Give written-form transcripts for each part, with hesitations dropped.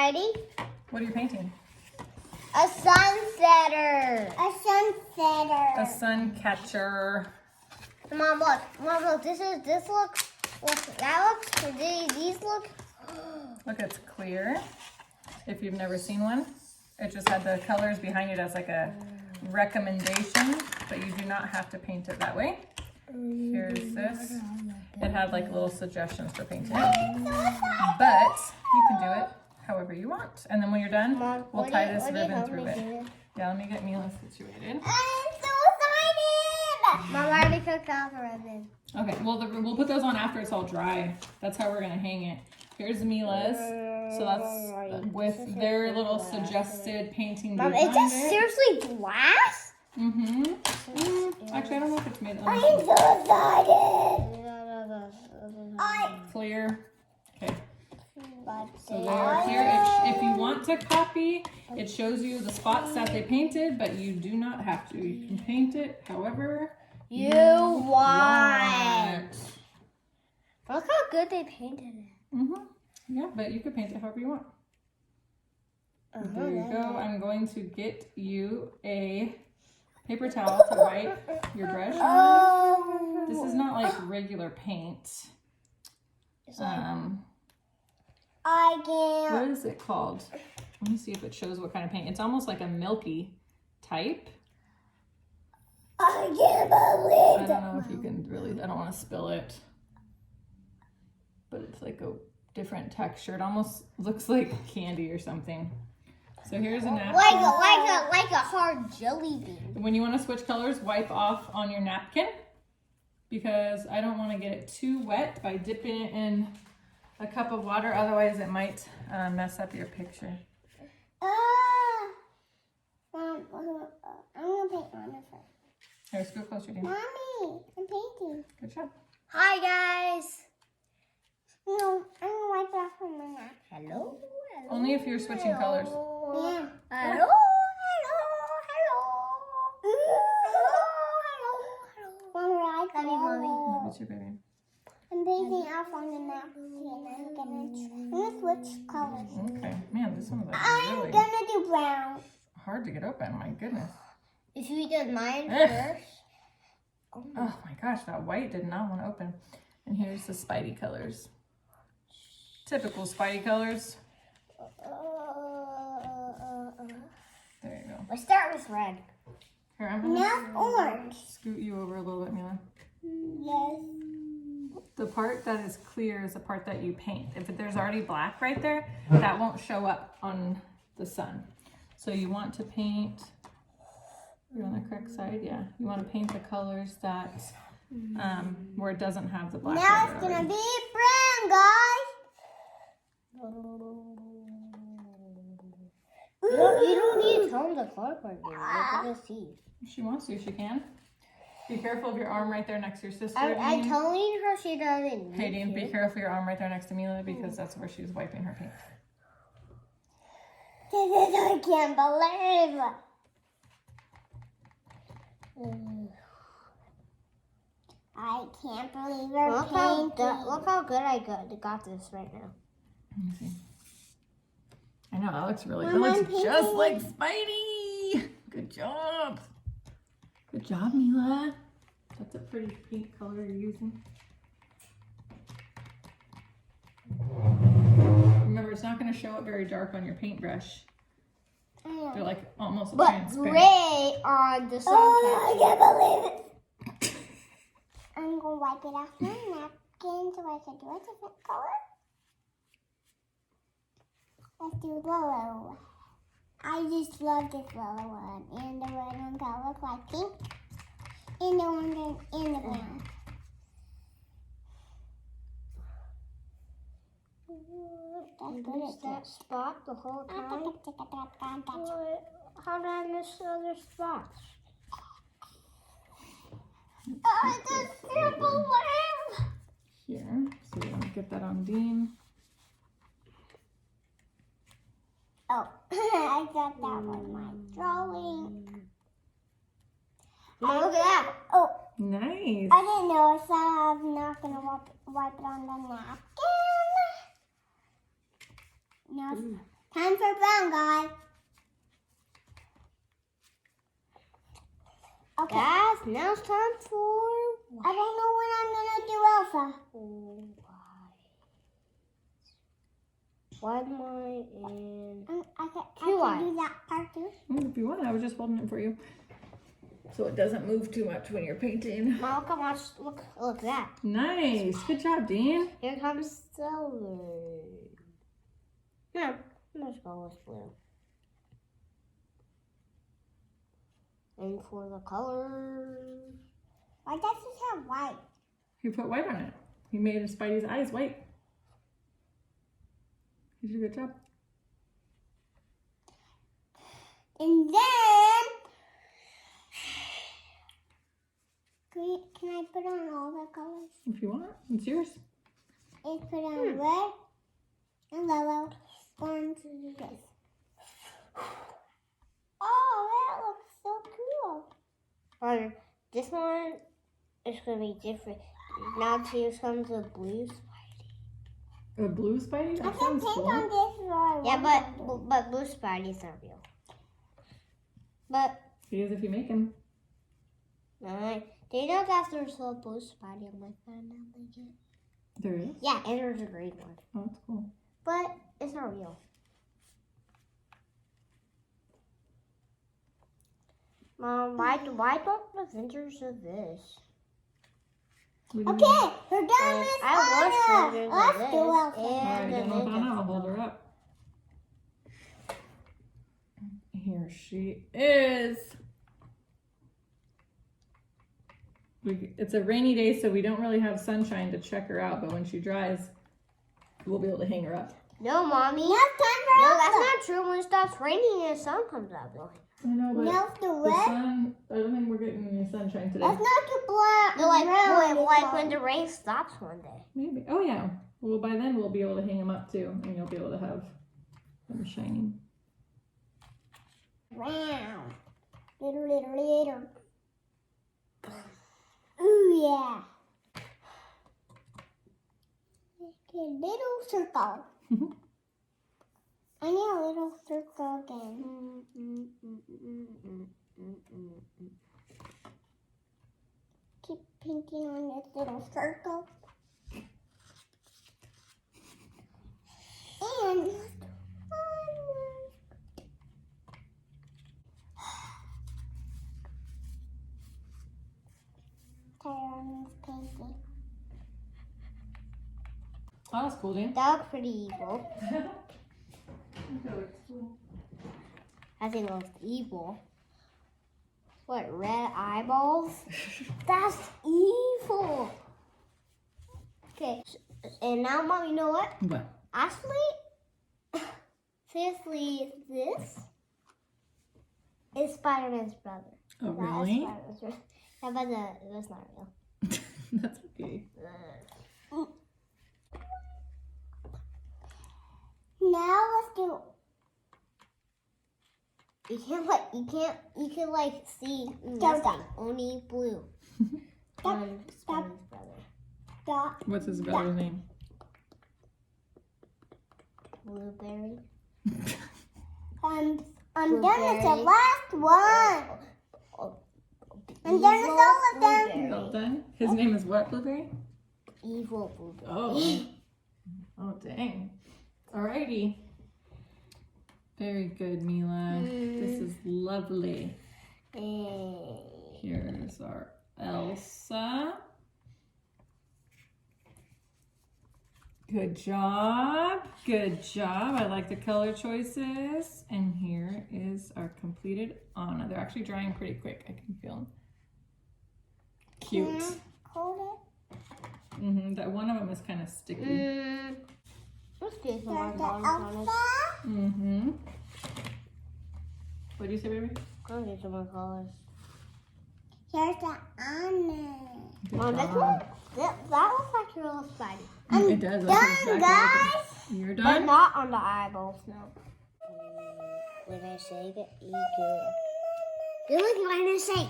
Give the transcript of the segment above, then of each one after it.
ready? What are you painting? A sunsetter. A sunsetter. A sun catcher. Mom, look. Mom, look. This looks. Look, that looks. These look. Look, it's clear. If you've never seen one, it just had the colors behind it as like a recommendation, but you do not have to paint it that way. Here's this. It had like little suggestions for painting it. But you can do it however you want. And then when you're done, we'll tie this ribbon through it. Yeah, let me get Mila situated. I'm so excited! Mom already cooked out the ribbon. Okay, well, we'll put those on after it's all dry. That's how we're gonna hang it. Here's Mila's. So that's with their little suggested painting. Mom, is this seriously glass? Mm-hmm. Actually, I don't know if it's made of. I'm so excited. Clear. Okay. So they are clear. If you want to copy, it shows you the spots that they painted, but you do not have to. You can paint it however you want. Look how good they painted it. Mm-hmm. Yeah, but you could paint it however you want. There you go. I'm going to get you a paper towel to wipe your brush on. This is not like regular paint. What is it called? Let me see if it shows what kind of paint. It's almost like a milky type. I can't believe I don't know if you can really, I don't want to spill it. But it's like a different texture. It almost looks like candy or something. So here's a napkin. Like a hard jelly bean. When you want to switch colors, wipe off on your napkin because I don't want to get it too wet by dipping it in a cup of water. Otherwise, it might mess up your picture. I'm gonna paint on it first. Here, scoot closer, dear. Mommy, I'm painting. Good job. Hi, guys. No, I'm gonna wipe it off on my napkin. Hello? Only if you're switching colors. Yeah. Hello? Mommy, Love you too, baby. I'm painting off on the napkin. I'm gonna switch colors. Okay. Man, this one's like I'm really gonna do brown. hard to get open. My goodness. If you did mine first. Oh my gosh, that white did not want to open. And here's the Spidey colors. Typical Spidey colors. There you go. Let's start with red. Here, I'm gonna Now orange. scoot you over a little bit, Mila. Yes. The part that is clear is the part that you paint. If there's already black right there, that won't show up on the sun. So you want to paint, you're on the correct side, yeah. You want to paint the colors that, where it doesn't have the black. Now it's gonna be brown, guys. You don't need to tell them the color part, baby. They're gonna see. If she wants to, she can. Be careful of your arm right there next to your sister. I'm telling her she doesn't. Hey, Dean, be careful of your arm right there next to Mila because that's where she's wiping her paint. I can't believe. I can't believe we're painting. Look how good I got this right now. Let me see. I know, that looks really good. That looks just like Spidey. Good job. Good job, Mila. That's a pretty pink color you're using. Remember, it's not going to show up very dark on your paintbrush. They're like almost transparent. Gray on the Suncatchers. Oh, I can't believe it. I'm going to wipe it off my napkin so I can do a different color. Let's do yellow. I just love this yellow one. And the red one that looks like pink. And the one in the brown. That's good. That spot the whole time? How did I miss other spots? Oh, it's a triple lamb! Here, so we're going to get that on Dean. Oh, I thought that was my drawing. Mom, look at that. Oh. Nice. I didn't know, so I'm not going to wipe it on the napkin. Now it's Time for brown, guys. Okay. Guys, now it's time for I don't know when I'm gonna do Elsa. One more and I can Two eyes. do that part too. If you want, I was just holding it for you. So it doesn't move too much when you're painting. Mom, come watch. Look at that. Nice. Good job, Dean. Here comes silver. No, let's go with blue. And for the colors. Why does it have white? He put white on it. He made Spidey's eyes white. You did a good job. And then, can I put on all the colors? If you want, it's yours. Let's put on red and yellow, orange, and this. Oh, that looks so cool. On this one, it's gonna be different. Now here comes the blue. A blue Spidey? I That can sounds paint cool. on this or Yeah, but blue Spidey's not real. But He is if you make him. do you know that there's a blue Spidey on my phone now? There is? Yeah, and there's a green one, Oh, that's cool. but it's not real. Mom, why don't the Avengers do this? What do you mean? Okay, we're done with I was Anna. thinking Let's of do this, Elsa. Alright, and the done with Anna. I'll ninja. hold her up. Here she is. It's a rainy day, so we don't really have sunshine to check her out, but when she dries, we'll be able to hang her up. No, Mommy. Now it's time for No, Elsa. that's not true. When it stops raining and the sun comes out. I know, but Now it's the the red. sun, I don't think we're getting any sunshine today. Let's not do black. No, like brown when the rain stops one day. Maybe. Oh, yeah. Well, by then we'll be able to hang them up too, and you'll be able to have them shining. Brown. Little. Ooh, yeah. Okay, little circle. Mhm. I need a little circle again. Keep painting on this little circle. And tired on this painting. Oh, that's cool, Dan. That looks pretty evil. I think it looks evil. What, red eyeballs? That's evil. Okay, and now, Mom, you know what? What? Actually, seriously, this is Spider-Man's brother. Oh, That is really? Spider-Man's brother. Yeah, but that's not real. That's okay. Now let's do. You can like see Don't nothing, only blue. Stop, Spider-Man's stop. brother. Stop. What's his brother's name? Blueberry. I'm done with the Blueberry. last one. I'm done with all of them. Blueberry. Well done. His name is what, Blueberry? Evil blueberry. Oh. Oh, dang. Alrighty. Very good, Mila. This is lovely. Here's our Elsa. Good job. Good job. I like the color choices. And here is our completed Anna. They're actually drying pretty quick. I can feel them. Cute. Hold That one of them is kind of sticky. Let's do it. some more There's the colors on it. Elsa. What do you say, baby? I'll do some more colors. Here's the Anna. Good On this job. one, that looks like a real Spidey. It does. Done, That's exactly guys. like it. You're But done? not on the eyeballs, no. When I say that, you do. You're looking when I say.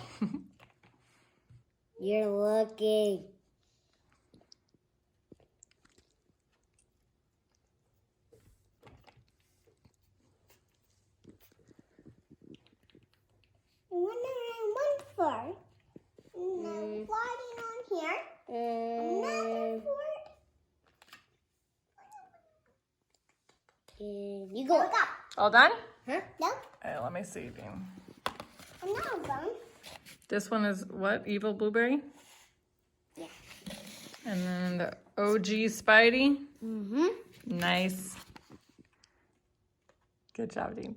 You're looking. One fur. And floating on here. Another fur. You Go. go. All done? Huh? Nope. Let me see, Dean. Another one. This one is what? Evil Blueberry? Yeah. And then the OG Spidey. Mm-hmm. Nice. Good job, Dean.